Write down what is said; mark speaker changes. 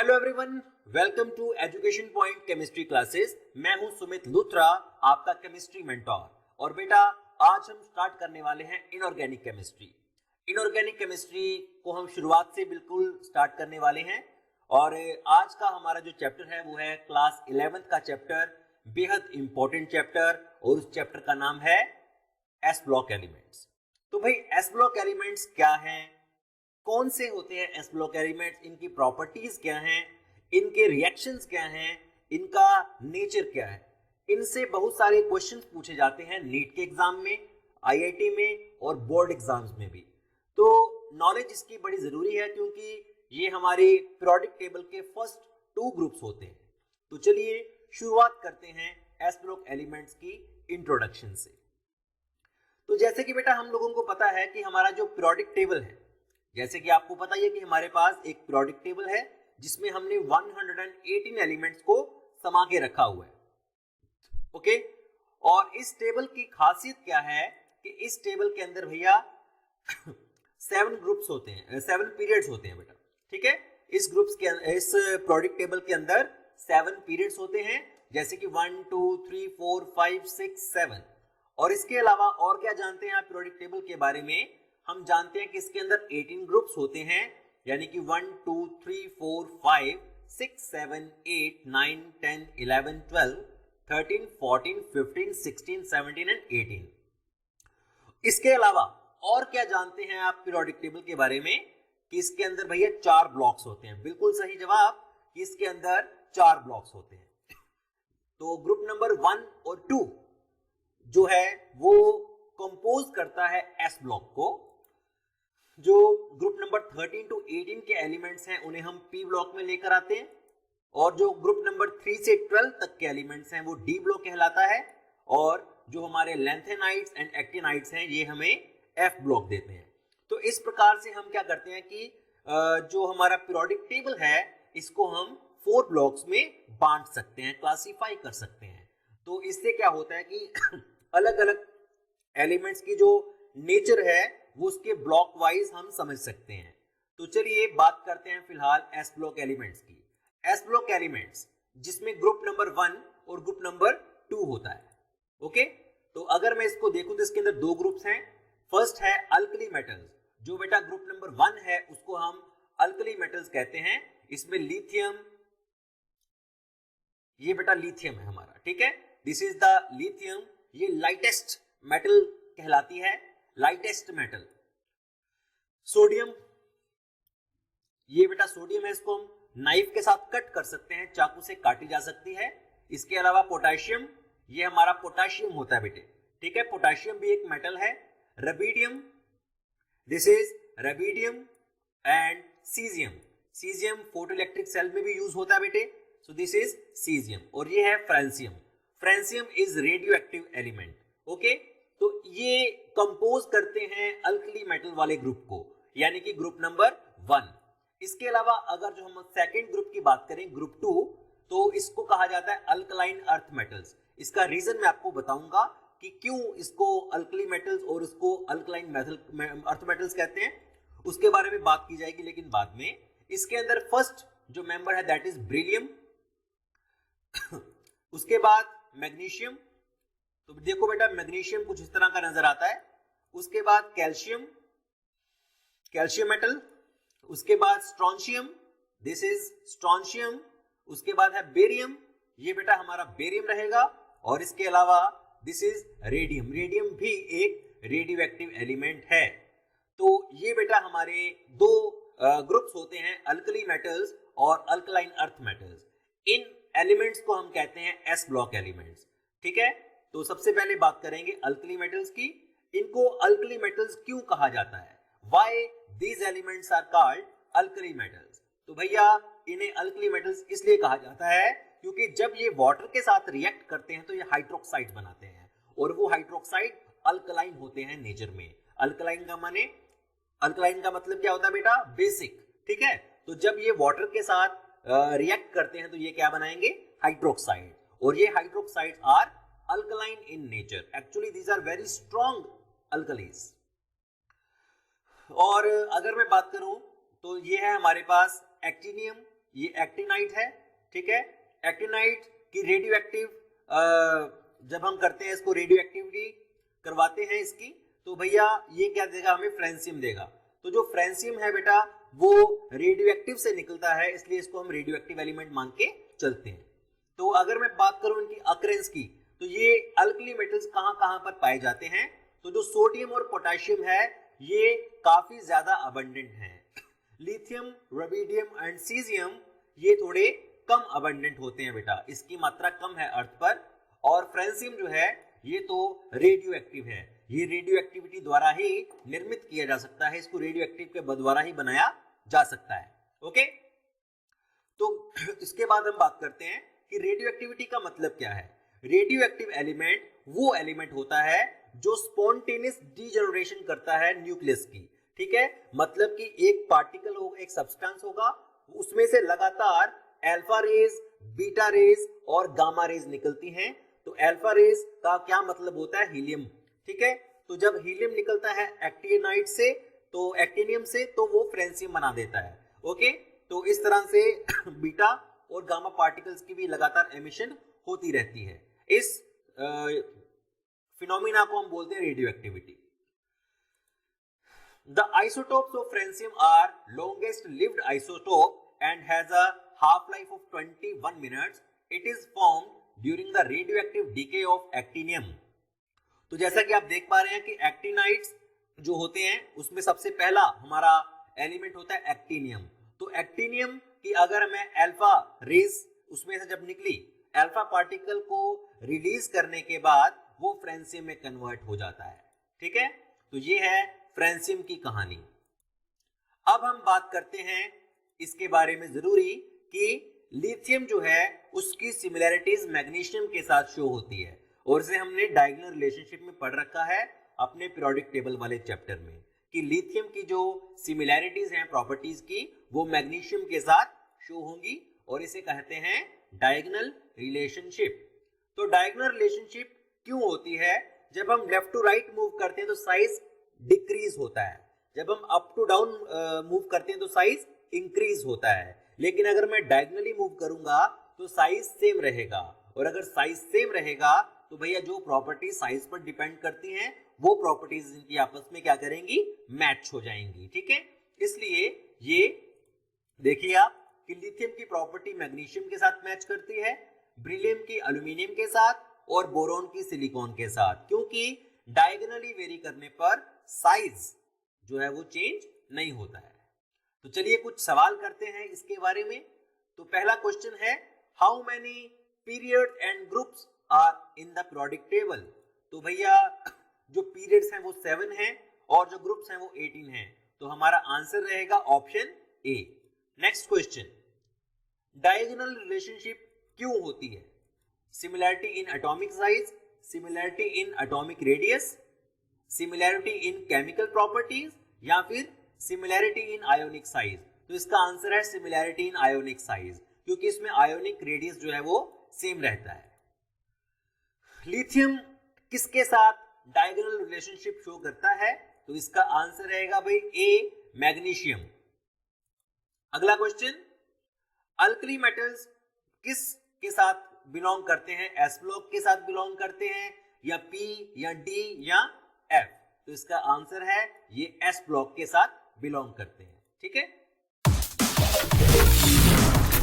Speaker 1: Hello everyone, welcome to education point chemistry classes. मैं हूं सुमित लुथरा, आपका केमिस्ट्री मेंटोर। और बेटा आज हम स्टार्ट करने वाले हैं इनऑर्गेनिक केमिस्ट्री। इनऑर्गेनिक केमिस्ट्री को हम शुरुआत से बिल्कुल स्टार्ट करने वाले हैं और आज का हमारा जो चैप्टर है वो है क्लास 11th का चैप्टर, बेहद इंपॉर्टेंट चैप्टर, और उस चैप्टर का नाम है एस ब्लॉक एलिमेंट्स। तो भाई एस ब्लॉक एलिमेंट्स क्या हैं, कौन से होते हैं एस ब्लॉक एलिमेंट्स, इनकी प्रॉपर्टीज क्या हैं, इनके रिएक्शंस क्या हैं, इनका नेचर क्या है। इनसे बहुत सारे क्वेश्चंस पूछे जाते हैं नीट के एग्जाम में, आईआईटी में और बोर्ड एग्जाम्स में भी। तो नॉलेज इसकी बड़ी जरूरी है क्योंकि ये हमारे पीरियोडिक टेबल के फर्स्ट 2 ग्रुप्स होते हैं। तो चलिए शुरुआत करते हैं एस ब्लॉक एलिमेंट्स की इंट्रोडक्शन से। तो जैसे कि बेटा हम लोगों को पता है कि हमारा जो पीरियोडिक टेबल है, जैसे कि आपको पता है कि हमारे पास एक पीरियोडिक टेबल है जिसमें हमने 118 एलिमेंट्स को समा के रखा हुआ है। ओके, और इस टेबल की खासियत क्या है कि इस टेबल के अंदर भैया 7 ग्रुप्स होते हैं, 7 पीरियड्स होते हैं बेटा। ठीक है, इस पीरियोडिक टेबल के अंदर 7 पीरियड्स होते हैं, जैसे कि 1 2 3 4 5 6 7। और इसके अलावा और क्या जानते हैं आप पीरियोडिक टेबल के बारे में? हम जानते हैं कि इसके अंदर 18 ग्रुप्स होते हैं, यानी कि 1 2 3 4 5 6 7 8 9 10 11 12 13 14 15 16 17 एंड 18। इसके अलावा और क्या जानते हैं आप पीरियोडिक टेबल के बारे में? कि इसके अंदर भैया 4 ब्लॉक्स होते हैं। बिल्कुल सही जवाब, कि इसके अंदर 4 ब्लॉक्स होते हैं। तो ग्रुप नंबर 1 और 2 जो है वो कंपोज करता है एस ब्लॉक को। जो ग्रुप नंबर 13 to 18 के एलिमेंट्स हैं उन्हें हम पी ब्लॉक में लेकर आते हैं, और जो ग्रुप नंबर 3 से 12 तक के एलिमेंट्स हैं वो डी ब्लॉक कहलाता है, और जो हमारे लेंथेनाइड्स एंड एक्टिनाइड्स हैं ये हमें एफ ब्लॉक देते हैं। तो इस प्रकार से हम क्या करते हैं कि जो हमारा पीरियोडिक टेबल है इसको हम 4 ब्लॉक्स में बांट सकते हैं, क्लासिफाई कर सकते हैं। तो इससे क्या होता है कि अलग अलग एलिमेंट्स की जो नेचर है वो उसके ब्लॉक वाइज हम समझ सकते हैं। तो चलिए बात करते हैं फिलहाल एस ब्लॉक एलिमेंट्स की। एस ब्लॉक एलिमेंट्स जिसमें ग्रुप नंबर 1 और ग्रुप नंबर 2 होता है। ओके, तो अगर मैं इसको देखूं तो इसके अंदर 2 ग्रुप्स हैं। फर्स्ट है अल्कली मेटल्स, जो बेटा ग्रुप नंबर 1 है उसको हम अल्कली मेटल्स कहते हैं। इसमें लिथियम, ये बेटा लिथियम है हमारा। ठीक है, दिस इज द लिथियम, ये लाइटेस्ट मेटल कहलाती है, लाइटेस्ट मेटल। सोडियम, ये बेटा सोडियम है, इसको हम नाइफ के साथ कट कर सकते हैं, चाकू से काटी जा सकती है। इसके अलावा पोटेशियम, ये हमारा पोटेशियम होता है बेटे। ठीक है, पोटेशियम भी एक मेटल है। Rubidium, this is rubidium and caesium. Caesium photo electric cell में भी यूज होता है बेटे, सो दिस इज सीजियम। और ये है francium. Francium is radio active element. Okay, तो ये कंपोज करते हैं अल्कली मेटल वाले ग्रुप को, यानी कि ग्रुप नंबर 1। इसके अलावा अगर जो हम सेकंड ग्रुप की बात करें, ग्रुप 2, तो इसको कहा जाता है अल्कलाइन अर्थ मेटल्स। इसका रीजन मैं आपको बताऊंगा कि क्यों इसको अल्कली मेटल्स और इसको अल्कलाइन अर्थ मेटल्स कहते हैं, उसके बारे में बात की जाएगी लेकिन बाद में। इसके अंदर फर्स्ट जो मेंबर है दैट इज ब्रिलियम। उसके बाद मैग्नीशियम, तो देखो बेटा मैग्नीशियम कुछ इस तरह का नजर आता है। उसके बाद कैल्शियम, कैल्शियम मेटल। उसके बाद स्ट्रोंशियम, दिस इज स्ट्रोंशियम। उसके बाद है बेरियम, ये बेटा हमारा बेरियम रहेगा। और इसके अलावा दिस इज रेडियम, रेडियम भी एक रेडियो एक्टिव एलिमेंट है। तो ये बेटा हमारे 2 ग्रुप्स होते हैं, अल्कली मेटल्स और अल्कलाइन अर्थ मेटल्स। इन एलिमेंट्स को हम कहते हैं एस ब्लॉक एलिमेंट्स। ठीक है, तो सबसे पहले बात करेंगे अल्कली मेटल्स की। इनको अल्कली मेटल्स क्यों कहा जाता है? Why these elements are called alkali metals? तो भैया इन्हें अल्कली मेटल्स इसलिए कहा जाता है क्योंकि जब ये वाटर के साथ रिएक्ट करते हैं तो ये हाइड्रोक्साइड बनाते हैं, और वो हाइड्रोक्साइड अल्कलाइन होते हैं नेचर में। अल्कलाइन का माने, अल्कलाइन का मतलब क्या होता है बेटा? बेसिक। ठीक है, तो जब ये वाटर के साथ रिएक्ट करते हैं तो ये क्या बनाएंगे? हाइड्रोक्साइड। और ये hydroxide are alkaline in nature. Actually these are very strong alkalis. और अगर मैं बात करूं तो ये है हमारे पास एक्टिनियम, ये एक्टिनाइट है, ठीक है। एक्टिनाइट की रेडियो एक्टिव जब हम करते हैं इसको रेडियो एक्टिविटी करवाते हैं इसकी, तो भैया ये क्या देगा हमें, फ्रेंसियम देगा। तो जो फ्रेंसियम है बेटा वो रेडियो एक्टिव से निकलता है, इसलिए इसको हम रेडियो एक्टिव एलिमेंट मान के चलते हैं। तो अगर मैं बात करूं इनकी अकरेंस की, तो ये अल्कली मेटल्स कहां कहां पर पाए जाते हैं, तो जो सोडियम और पोटेशियम है ये काफी ज्यादा अबंडेंट है। लिथियम, रुबिडियम एंड सीजियम ये थोड़े कम अबंडेंट होते हैं बेटा, इसकी मात्रा कम है अर्थ पर। और फ्रेंसियम जो है ये तो रेडियो एक्टिव है, ये रेडियो एक्टिविटी द्वारा ही निर्मित किया जा सकता है, इसको रेडियो एक्टिव के द्वारा ही बनाया जा सकता है। ओके, तो इसके बाद हम बात करते हैं कि रेडियो एक्टिविटी का मतलब क्या है। रेडियो एक्टिव एलिमेंट वो एलिमेंट होता है जो स्पॉन्टेनियस डीजनरेशन करता है न्यूक्लियस की, ठीक है। मतलब कि एक पार्टिकल होगा, एक सब्सटेंस होगा, उसमें से लगातार अल्फा रेज, बीटा रेज और गामा रेज निकलती हैं। तो अल्फा रेज का क्या मतलब होता है, हीलियम, ठीक है। तो जब हीलियम निकलता है एक्टिनाइट से, तो एक्टिनियम से, तो वो फ्रेंसियम बना देता है। ओके, तो इस तरह से बीटा और गामा पार्टिकल्स की भी लगातार एमिशन होती रहती है। इस फिनोमिना को हम बोलते हैं radio activity. The isotopes of francium are longest lived isotope and has a half-life of 21 minutes. It is formed during the radioactive decay of actinium. तो जैसा कि आप देख पा रहे हैं कि एक्टिनाइट्स जो होते हैं उसमें सबसे पहला हमारा एलिमेंट होता है एक्टिनियम। तो एक्टिनियम की अगर मैं अल्फा रेज उसमें से जब निकली, अल्फा पार्टिकल को रिलीज करने के बाद वो फ्रेंसियम में कन्वर्ट हो जाता है, ठीक है। तो ये है फ्रेंसियम की कहानी। अब हम बात करते हैं इसके बारे में जरूरी कि लिथियम जो है उसकी सिमिलैरिटीज मैग्नीशियम के साथ शो होती है, और इसे हमने डायगोनल रिलेशनशिप में पढ़ रखा है अपने पीरियोडिक टेबल वाले चैप्टर में, कि लिथियम की जो सिमिलैरिटीज हैं प्रॉपर्टीज की वो मैग्नीशियम के साथ शो होंगी, और इसे कहते हैं डायगोनल रिलेशनशिप। तो डायगोनल रिलेशनशिप क्यों होती है, जब हम लेफ्ट टू राइट मूव करते हैं तो साइज डिक्रीज होता है, जब हम अप टू डाउन मूव करते हैं तो साइज इंक्रीज होता है। लेकिन अगर मैं डायगोनली मूव करूंगा तो साइज सेम रहेगा, और अगर साइज सेम रहेगा तो भैया जो प्रॉपर्टी साइज पर डिपेंड करती हैं वो प्रॉपर्टीज इनकी आपस में क्या करेंगी, मैच हो जाएंगी, ठीक है। इसलिए ये देखिए आप कि लिथियम की प्रॉपर्टी मैग्नीशियम के साथ मैच करती है, ब्रिलियम की एल्यूमिनियम के साथ, और बोरोन की सिलिकॉन के साथ, क्योंकि डायगोनली वेरी करने पर साइज जो है वो चेंज नहीं होता है। तो चलिए कुछ सवाल करते हैं इसके बारे में। तो पहला क्वेश्चन है, how many period and groups are in the periodic table. तो भैया जो पीरियड्स हैं वो 7 हैं और जो ग्रुप्स हैं वो 18 हैं, तो हमारा आंसर रहेगा option A. Next question, diagonal relationship क्यों होती है, similarity in atomic size, similarity in atomic radius, similarity in chemical properties, या फिर सिमिलैरिटी इन आयोनिक साइज। तो इसका आंसर है सिमिलैरिटी इन आयोनिक साइज, क्योंकि इसमें आयोनिक रेडियस जो है वो सेम रहता है। लिथियम किसके साथ डायगोनल रिलेशनशिप शो करता है, तो इसका आंसर रहेगा भाई ए, मैग्नीशियम। अगला क्वेश्चन, अल्कली मेटल्स किस के साथ बिलोंग करते हैं, एस ब्लॉक के साथ बिलोंग करते हैं, या पी, या डी, या एफ। तो इसका आंसर है ये एस ब्लॉक के साथ बिलोंग करते हैं, ठीक है।